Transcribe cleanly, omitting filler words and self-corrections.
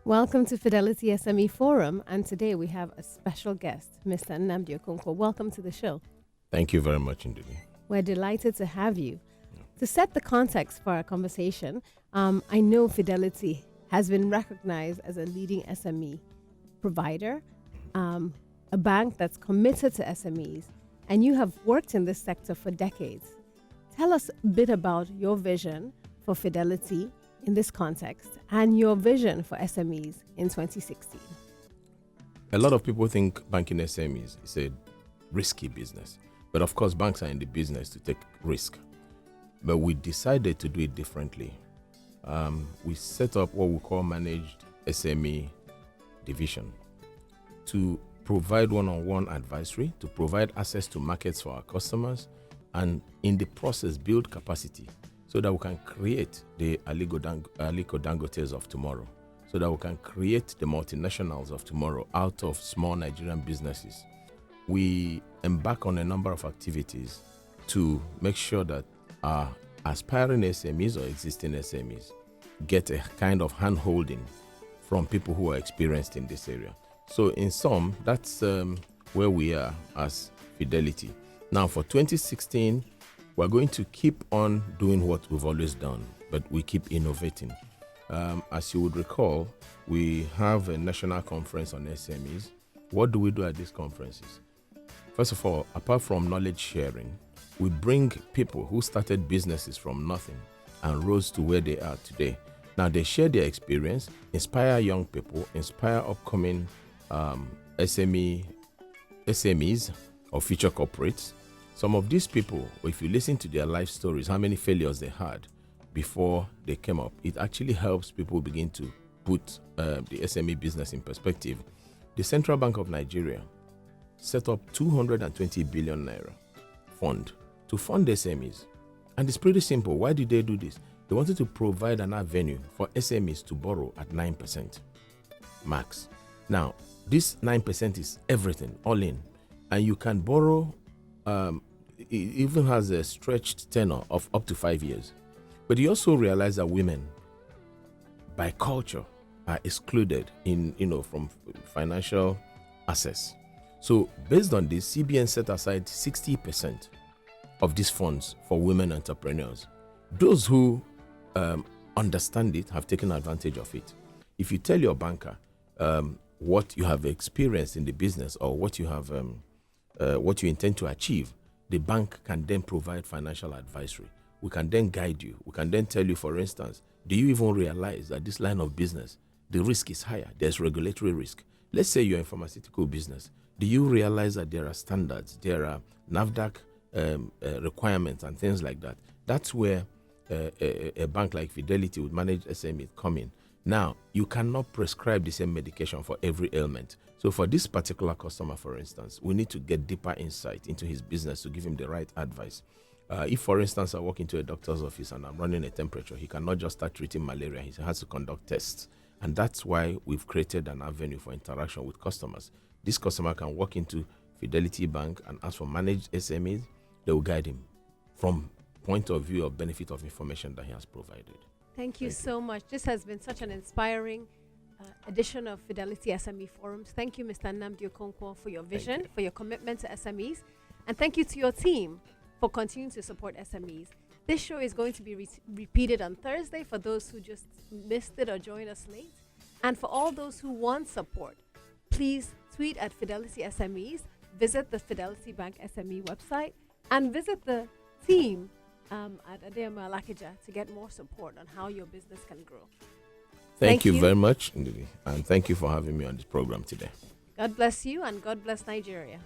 Welcome to Fidelity SME Forum, and today we have a special guest, Mr. Nnamdi Okonkwo. Welcome to the show. Thank you very much indeed. We're delighted to have you. To set the context for our conversation, I know Fidelity has been recognized as a leading SME provider, a bank that's committed to SMEs, and you have worked in this sector for decades. Tell us a bit about your vision for Fidelity in this context and your vision for SMEs in 2016. A lot of people think banking SMEs is a risky business, but of course banks are in the business to take risk. But we decided to do it differently. We set up what we call managed SME division to provide one-on-one advisory, to provide access to markets for our customers, and in the process build capacity so that we can create the Aliko Dangotes of tomorrow, so that we can create the multinationals of tomorrow out of small Nigerian businesses. We embark on a number of activities to make sure that our aspiring SMEs or existing SMEs get a kind of hand-holding from people who are experienced in this area. So in sum, that's where we are as Fidelity. Now for 2016, we're going to keep on doing what we've always done, but we keep innovating. As you would recall, we have a national conference on SMEs. What do we do at these conferences? First of all, apart from knowledge sharing, we bring people who started businesses from nothing and rose to where they are today. Now they share their experience, inspire young people, inspire upcoming SMEs or future corporates. Some of these people, if you listen to their life stories, how many failures they had before they came up, it actually helps people begin to put the SME business in perspective. The Central Bank of Nigeria set up 220 billion naira fund to fund SMEs. And it's pretty simple. Why did they do this? They wanted to provide an avenue for SMEs to borrow at 9% max. Now, this 9% is everything, all in. And you can borrow, it even has a stretched tenor of up to 5 years. But you also realize that women, by culture, are excluded from financial access. So based on this, CBN set aside 60% of these funds for women entrepreneurs. Those who understand it have taken advantage of it. If you tell your banker what you have experienced in the business or what you have, what you intend to achieve, the bank can then provide financial advisory. We can then guide you. We can then tell you, for instance, do you even realize that this line of business, the risk is higher? There's regulatory risk. Let's say you're in pharmaceutical business. Do you realize that there are standards, there are NAFDAC requirements and things like that? That's where a bank like Fidelity would manage SME come in. Now, you cannot prescribe the same medication for every ailment. So for this particular customer, for instance, we need to get deeper insight into his business to give him the right advice. If, for instance, I walk into a doctor's office and I'm running a temperature, he cannot just start treating malaria. He has to conduct tests. And that's why we've created an avenue for interaction with customers. This customer can walk into Fidelity Bank and ask for managed SMEs. They will guide him from point of view of benefit of information that he has provided. Thank you so much. This has been such an inspiring edition of Fidelity SME Forums. Thank you, Mr. Nnamdi Okonkwo, for your vision, for your commitment to SMEs. And thank you to your team for continuing to support SMEs. This show is going to be repeated on Thursday for those who just missed it or joined us late. And for all those who want support, please tweet at Fidelity SMEs, visit the Fidelity Bank SME website, and visit the team at Adeyemo Alakija to get more support on how your business can grow. Thank you very much, Ndidi, and thank you for having me on this program today. God bless you, and God bless Nigeria.